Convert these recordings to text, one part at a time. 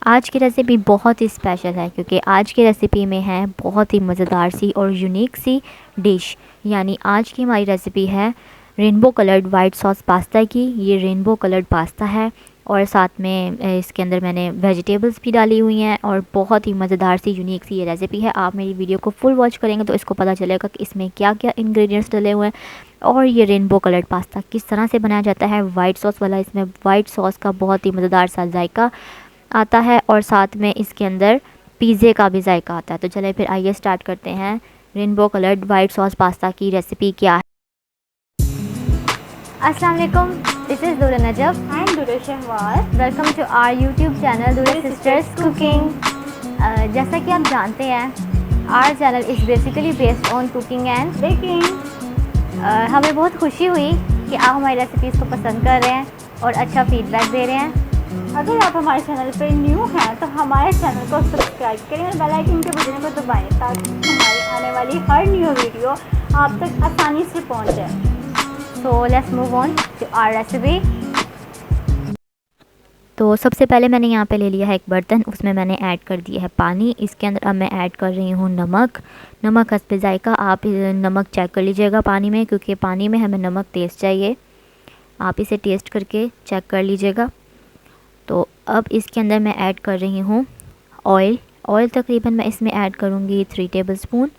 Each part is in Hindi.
आज की रेसिपी बहुत ही स्पेशल है क्योंकि आज की रेसिपी में है बहुत ही मज़ेदार सी और यूनिक सी डिश। यानी आज की हमारी रेसिपी है rainbow coloured white sauce pasta की। ये रेनबो कलर्ड पास्ता है और साथ में इसके अंदर मैंने वेजिटेबल्स भी डाली हुई हैं और बहुत ही मज़ेदार सी यूनिक सी ये रेसिपी है। आप मेरी वीडियो को फुल वॉच करेंगे तो इसको पता चलेगा कि इसमें क्या क्या इंग्रेडिएंट्स डले हुए हैं और ये रेनबो कलर्ड पास्ता किस तरह से बनाया जाता है वाइट सॉस वाला। इसमें वाइट सॉस का बहुत ही मज़ेदार सा जायका आता है और साथ में इसके अंदर पिज़्ज़े का भी जायका आता है। तो चलिए फिर आइए स्टार्ट करते हैं rainbow coloured white sauce pasta की रेसिपी क्या है। अस्सलाम वालेकुम, दिस इज़ दुरा Najab and Dura Shahwaz. Welcome to our YouTube channel Dura sisters cooking. जैसा कि आप जानते हैं our channel is basically based on cooking and baking. हमें बहुत खुशी हुई कि आप हमारी रेसिपीज़ को पसंद कर रहे हैं और अच्छा फीडबैक दे रहे हैं। अगर आप हमारे चैनल पर न्यू हैं तो हमारे चैनल को सब्सक्राइब करें और बेल आइकन के बटन को दबाएं ताकि हमारी आने वाली हर न्यू वीडियो आप तक आसानी से पहुंच जाए। So let's move on to our recipe. तो सबसे पहले मैंने यहाँ पे ले लिया है एक बर्तन, उसमें मैंने ऐड कर दिया है पानी। इसके अंदर अब मैं ऐड कर रही हूँ नमक। नमक हस्बे जायका, आप नमक चेक कर लीजिएगा पानी में, क्योंकि पानी में हमें नमक टेस्ट चाहिए। आप इसे टेस्ट करके चेक कर लीजिएगा। तो अब इसके अंदर मैं ऐड कर रही हूँ ऑयल। ऑयल तकरीबन मैं इसमें ऐड करूँगी 3 टेबलस्पून।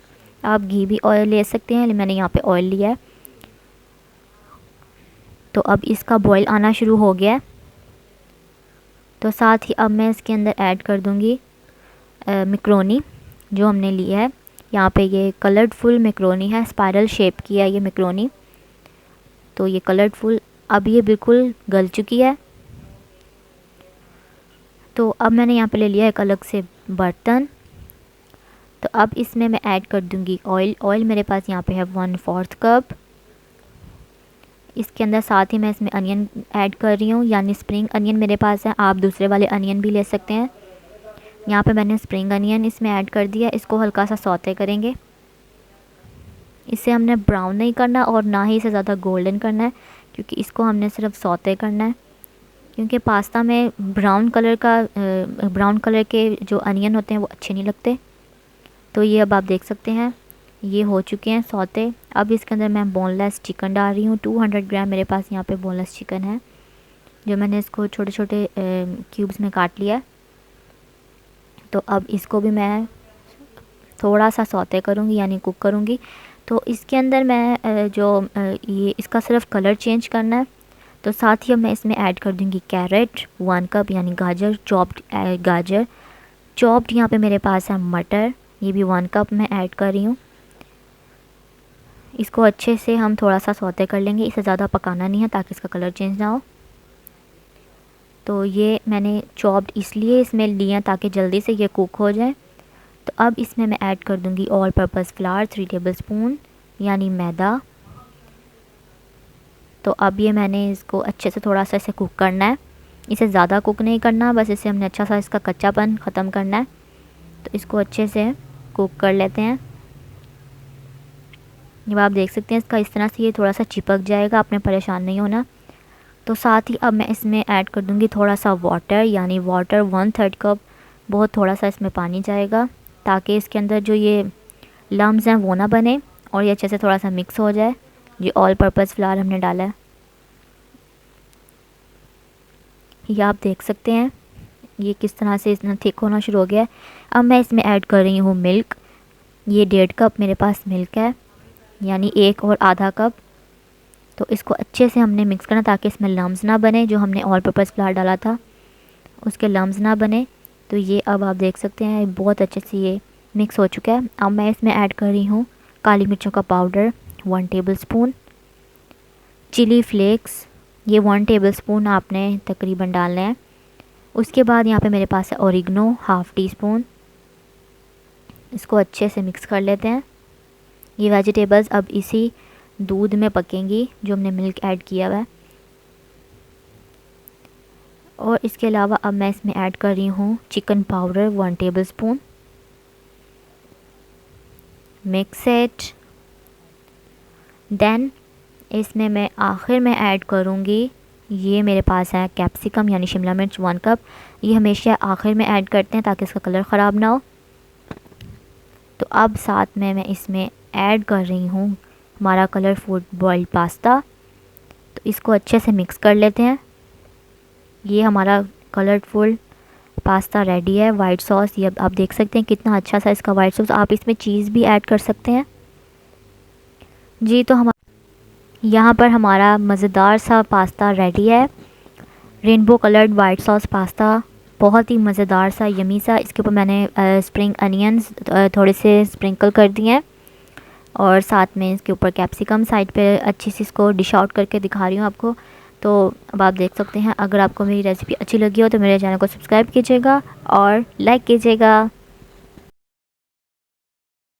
आप घी भी ऑयल ले सकते हैं, मैंने यहाँ पे ऑयल लिया है। तो अब इसका बॉईल आना शुरू हो गया है। तो साथ ही अब मैं इसके अंदर ऐड कर दूँगी मैक्रोनी जो हमने लिया है। यहाँ पे ये कलरफुल मैक्रोनी है, स्पाइरल शेप की है ये मैक्रोनी। तो ये कलरफुल अब ये बिल्कुल गल चुकी है। तो अब मैंने यहाँ पे ले लिया एक अलग से बर्तन। तो अब इसमें मैं ऐड कर दूँगी ऑयल। ऑयल मेरे पास यहाँ पे है 1/4 कप। इसके अंदर साथ ही मैं इसमें अनियन ऐड कर रही हूँ, यानी स्प्रिंग अनियन मेरे पास है, आप दूसरे वाले अनियन भी ले सकते हैं। यहाँ पे मैंने स्प्रिंग अनियन इसमें ऐड कर दिया। इसको हल्का सा सौते करेंगे। इसे हमने ब्राउन नहीं करना और ना ही इसे ज़्यादा गोल्डन करना है, क्योंकि इसको हमने सिर्फ सौते करना है। क्योंकि पास्ता में ब्राउन कलर के जो अनियन होते हैं वो अच्छे नहीं लगते। तो ये अब आप देख सकते हैं ये हो चुके हैं सौते। अब इसके अंदर मैं बोनलेस चिकन डाल रही हूँ। 200 ग्राम मेरे पास यहाँ पे बोनलेस चिकन है, जो मैंने इसको छोटे छोटे क्यूब्स में काट लिया है। तो अब इसको भी मैं थोड़ा सा सौते करूँगी, यानी कुक करूँगी। तो इसके अंदर मैं ये इसका सिर्फ कलर चेंज करना है। तो साथ ही अब मैं इसमें ऐड कर दूँगी कैरेट 1 कप, यानी गाजर, चॉप्ड गाजर। चॉप्ड यहाँ पे मेरे पास है मटर, ये भी 1 कप मैं ऐड कर रही हूँ। इसको अच्छे से हम थोड़ा सा सौते कर लेंगे, इसे ज़्यादा पकाना नहीं है ताकि इसका कलर चेंज ना हो। तो ये मैंने चॉप्ड इसलिए इसमें लिया ताकि जल्दी से ये कुक हो जाए। तो अब इसमें मैं ऐड कर दूँगी ऑल पर्पज़ फ्लावर 3 टेबलस्पून, यानी मैदा। तो अब ये मैंने इसको अच्छे से थोड़ा सा इसे कुक करना है। इसे ज़्यादा कुक नहीं करना, बस इसे हमने अच्छा सा इसका कच्चापन ख़त्म करना है। तो इसको अच्छे से कुक कर लेते हैं। जब आप देख सकते हैं इसका इस तरह से ये थोड़ा सा चिपक जाएगा, आपने परेशान नहीं होना। तो साथ ही अब मैं इसमें ऐड कर दूँगी थोड़ा सा वाटर, यानी वाटर 1/3 कप। बहुत थोड़ा सा इसमें पानी जाएगा ताकि इसके अंदर जो ये लम्स हैं वो ना बने और ये अच्छे से थोड़ा सा मिक्स हो जाए। ये ऑल पर्पज़ फ्लावर हमने डाला है, ये आप देख सकते हैं ये किस तरह से इतना थिक होना शुरू हो गया है। अब मैं इसमें ऐड कर रही हूँ मिल्क। ये 1.5 कप मेरे पास मिल्क है, यानी 1 और आधा कप। तो इसको अच्छे से हमने मिक्स करना ताकि इसमें लम्स ना बने, जो हमने ऑल पर्पज़ फ्लावर डाला था उसके लम्स ना बने। तो ये अब आप देख सकते हैं बहुत अच्छे से ये मिक्स हो चुका है। अब मैं इसमें ऐड कर रही हूँ काली मिर्चों का पाउडर 1 टेबलस्पून, चिली फ्लेक्स ये 1 टेबलस्पून आपने तकरीबन डालना है। उसके बाद यहाँ पे मेरे पास है ओरिगनो 1/2 टीस्पून। इसको अच्छे से मिक्स कर लेते हैं। ये वेजिटेबल्स अब इसी दूध में पकेंगी जो हमने मिल्क ऐड किया हुआ है। और इसके अलावा अब मैं इसमें ऐड कर रही हूँ chicken powder 1 tablespoon. Mix it. Then इसमें मैं आखिर में ऐड करूँगी ये मेरे पास है कैप्सिकम यानी शिमला मिर्च 1 कप। ये हमेशा आखिर में ऐड करते हैं ताकि इसका कलर ख़राब ना हो। तो अब साथ में मैं इसमें ऐड कर रही हूँ हमारा कलरफुल बॉइल्ड पास्ता। तो इसको अच्छे से मिक्स कर लेते हैं। ये हमारा कलरफुल पास्ता रेडी है। वाइट सॉस, ये आप देख सकते हैं कितना अच्छा सा इसका वाइट सॉस। आप इसमें चीज़ भी ऐड कर सकते हैं जी। तो हम यहाँ पर हमारा मज़ेदार सा पास्ता रेडी है। Rainbow coloured white sauce pasta, बहुत ही मज़ेदार सा यमी सा। इसके ऊपर मैंने स्प्रिंग अनियंस थोड़े से स्प्रिंकल कर दिए हैं और साथ में इसके ऊपर कैप्सिकम साइड पे अच्छी सी इसको डिश आउट करके दिखा रही हूँ आपको। तो अब आप देख सकते हैं। अगर आपको मेरी रेसिपी अच्छी लगी हो तो मेरे चैनल को सब्सक्राइब कीजिएगा और लाइक कीजिएगा।